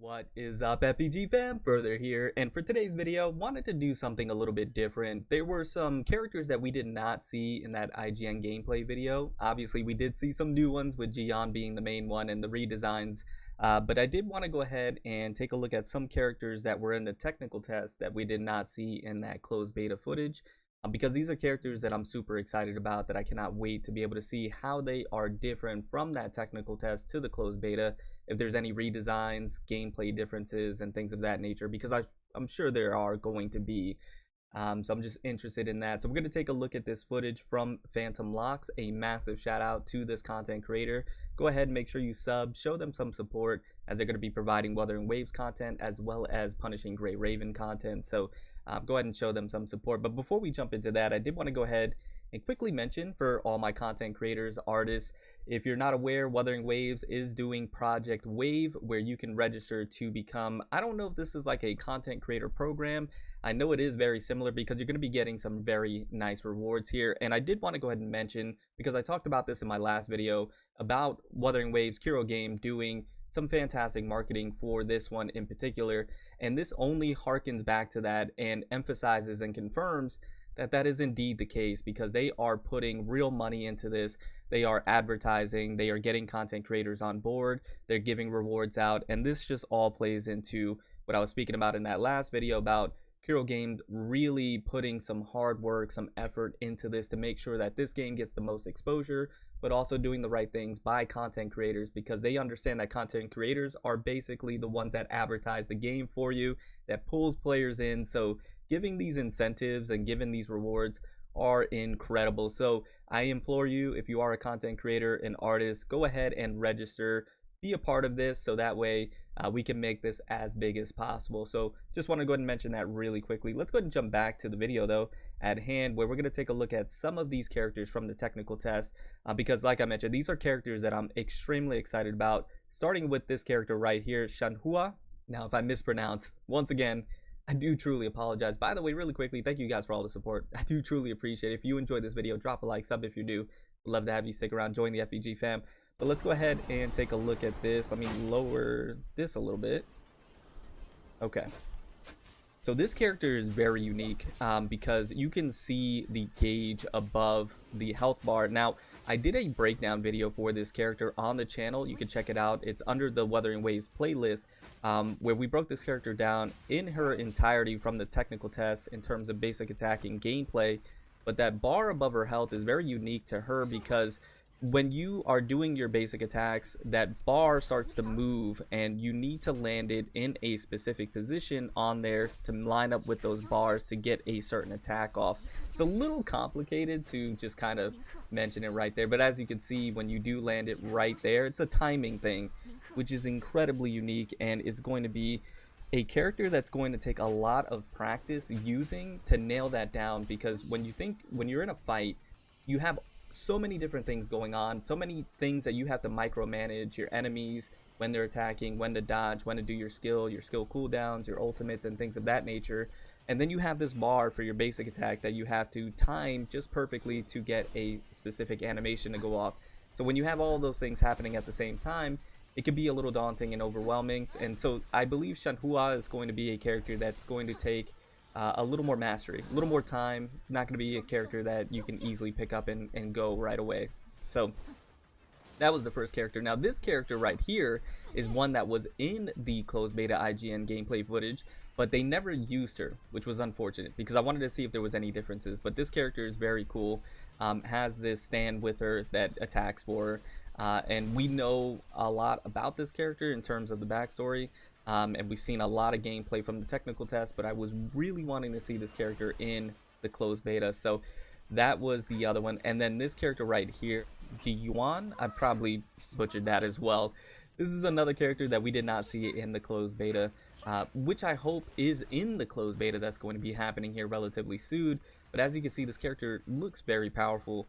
What is up, FPG fam? Further here, and for today's video, wanted to do something a little bit different. There were some characters that we did not see in that IGN gameplay video. Obviously, we did see some new ones with Gion being the main one and the redesigns, but I did want to go ahead and take a look at some characters that were in the technical test that we did not see in that closed beta footage. Because these are characters that I'm super excited about, that I cannot wait to be able to see how they are different from that technical test to the closed beta, if there's any redesigns, gameplay differences, and things of that nature, because I'm sure there are going to be. So I'm just interested in that. So we're going to take a look at this footage from Phantom Locks. A massive shout out to this content creator. Go ahead and make sure you sub, show them some support, as they're going to be providing Wuthering Waves content as well as Punishing Grey Raven content. So go ahead and show them some support. But before we jump into that, I did want to go ahead and quickly mention for all my content creators, artists, if you're not aware, Wuthering Waves is doing Project Wave, where you can register to become, I don't know if this is like a content creator program. I know it is very similar because you're going to be getting some very nice rewards here. And I did want to go ahead and mention, because I talked about this in my last video, about Wuthering Waves Kuro game doing some fantastic marketing for this one in particular. And this only harkens back to that and emphasizes and confirms that that is indeed the case, because they are putting real money into this. They are advertising, they are getting content creators on board, they're giving rewards out, and this just all plays into what I was speaking about in that last video about Kuro Game really putting some hard work, some effort into this to make sure that this game gets the most exposure, but also doing the right things by content creators, because they understand that content creators are basically the ones that advertise the game for you, that pulls players in. So giving these incentives and giving these rewards are incredible. So I implore you, if you are a content creator, an artist, go ahead and register, be a part of this, so that way we can make this as big as possible. So just want to go ahead and mention that really quickly. Let's go ahead and jump back to the video though at hand, where we're going to take a look at some of these characters from the technical test, because like I mentioned, these are characters that I'm extremely excited about, starting with this character right here, Shanhua. Now if I mispronounce, once again, I do truly apologize. By the way, really quickly, thank you guys for all the support. I do truly appreciate it. If you enjoyed this video, drop a like, sub if you do. Love to have you stick around, join the FPG fam. But let's go ahead and take a look at this. Let me lower this a little bit. Okay. So this character is very unique because you can see the gauge above the health bar. Now, I did a breakdown video for this character on the channel. You can check it out. It's under the Wuthering Waves playlist, where we broke this character down in her entirety from the technical test in terms of basic attack and gameplay. But that bar above her health is very unique to her, because when you are doing your basic attacks, that bar starts to move and you need to land it in a specific position on there to line up with those bars to get a certain attack off. It's a little complicated to just kind of mention it right there, but as you can see, when you do land it right there, it's a timing thing, which is incredibly unique, and it's going to be a character that's going to take a lot of practice using to nail that down, because when you're in a fight, you have so many different things going on, so many things that you have to micromanage your enemies, when they're attacking, when to dodge, when to do your skill cooldowns, your ultimates, and things of that nature. And then you have this bar for your basic attack that you have to time just perfectly to get a specific animation to go off. So when you have all those things happening at the same time, it could be a little daunting and overwhelming. And so I believe Shanhua is going to be a character that's going to take a little more mastery, a little more time. Not going to be a character that you can easily pick up and go right away. So that was the first character. Now this character right here is one that was in the closed beta IGN gameplay footage, but they never used her, which was unfortunate, because I wanted to see if there was any differences. But this character is very cool, has this stand with her that attacks for her, and we know a lot about this character in terms of the backstory. And we've seen a lot of gameplay from the technical test, but I was really wanting to see this character in the closed beta. So that was the other one. And then this character right here, Yuan, I probably butchered that as well. This is another character that we did not see in the closed beta, which I hope is in the closed beta that's going to be happening here relatively soon. But as you can see, this character looks very powerful,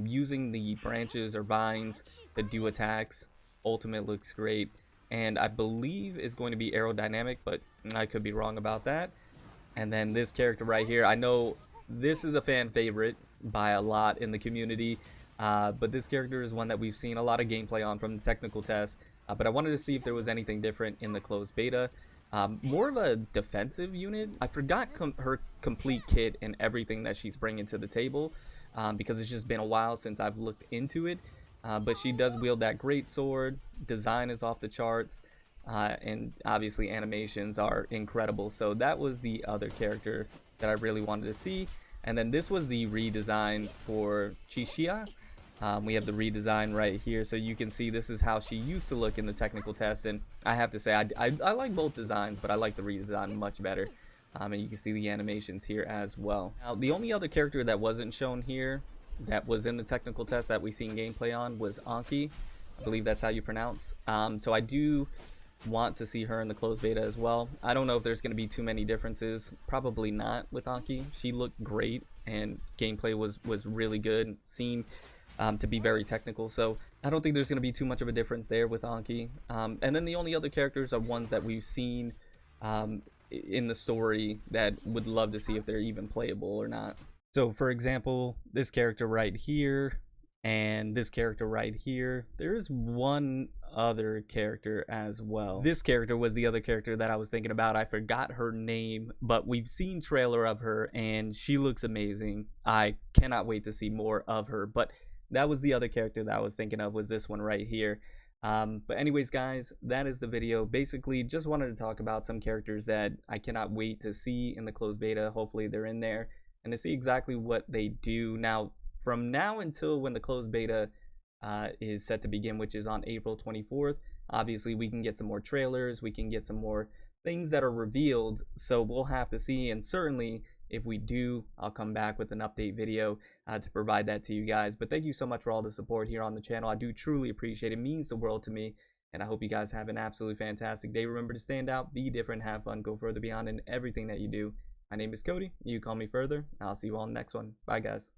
using the branches or vines to do attacks. Ultimate looks great, and I believe is going to be aerodynamic, but I could be wrong about that. And then this character right here, I know this is a fan favorite by a lot in the community, but this character is one that we've seen a lot of gameplay on from the technical test. but I wanted to see if there was anything different in the closed beta. More of a defensive unit. I forgot her complete kit and everything that she's bringing to the table, because it's just been a while since I've looked into it. But she does wield that great sword. Design is off the charts, and obviously animations are incredible. So that was the other character that I really wanted to see. And then this was the redesign for Chixia. We have the redesign right here, so you can see this is how she used to look in the technical test, and I have to say I like both designs, but I like the redesign much better. And you can see the animations here as well. Now, the only other character that wasn't shown here that was in the technical test that we seen gameplay on was Anki. I believe that's how you pronounce. So I do want to see her in the closed beta as well. I don't know if there's going to be too many differences. Probably not with Anki. She looked great, and gameplay was really good. Seemed to be very technical, so I don't think there's going to be too much of a difference there with Anki. And then the only other characters are ones that we've seen in the story that would love to see if they're even playable or not. So for example, this character right here and this character right here. There is one other character as well. This character was the other character that I was thinking about. I forgot her name, but we've seen trailer of her and she looks amazing. I cannot wait to see more of her, but that was the other character that I was thinking of, was this one right here. But anyways, guys, that is the video. Basically, just wanted to talk about some characters that I cannot wait to see in the closed beta. Hopefully they're in there, and to see exactly what they do. Now, from now until when the closed beta is set to begin, which is on April 24th, obviously we can get some more trailers, we can get some more things that are revealed, so we'll have to see. And certainly if we do, I'll come back with an update video to provide that to you guys. But thank you so much for all the support here on the channel. I do truly appreciate it. It means the world to me, and I hope you guys have an absolutely fantastic day. Remember to stand out, be different, have fun, go further beyond in everything that you do. My name is Cody. You call me Further. I'll see you all in the next one. Bye, guys.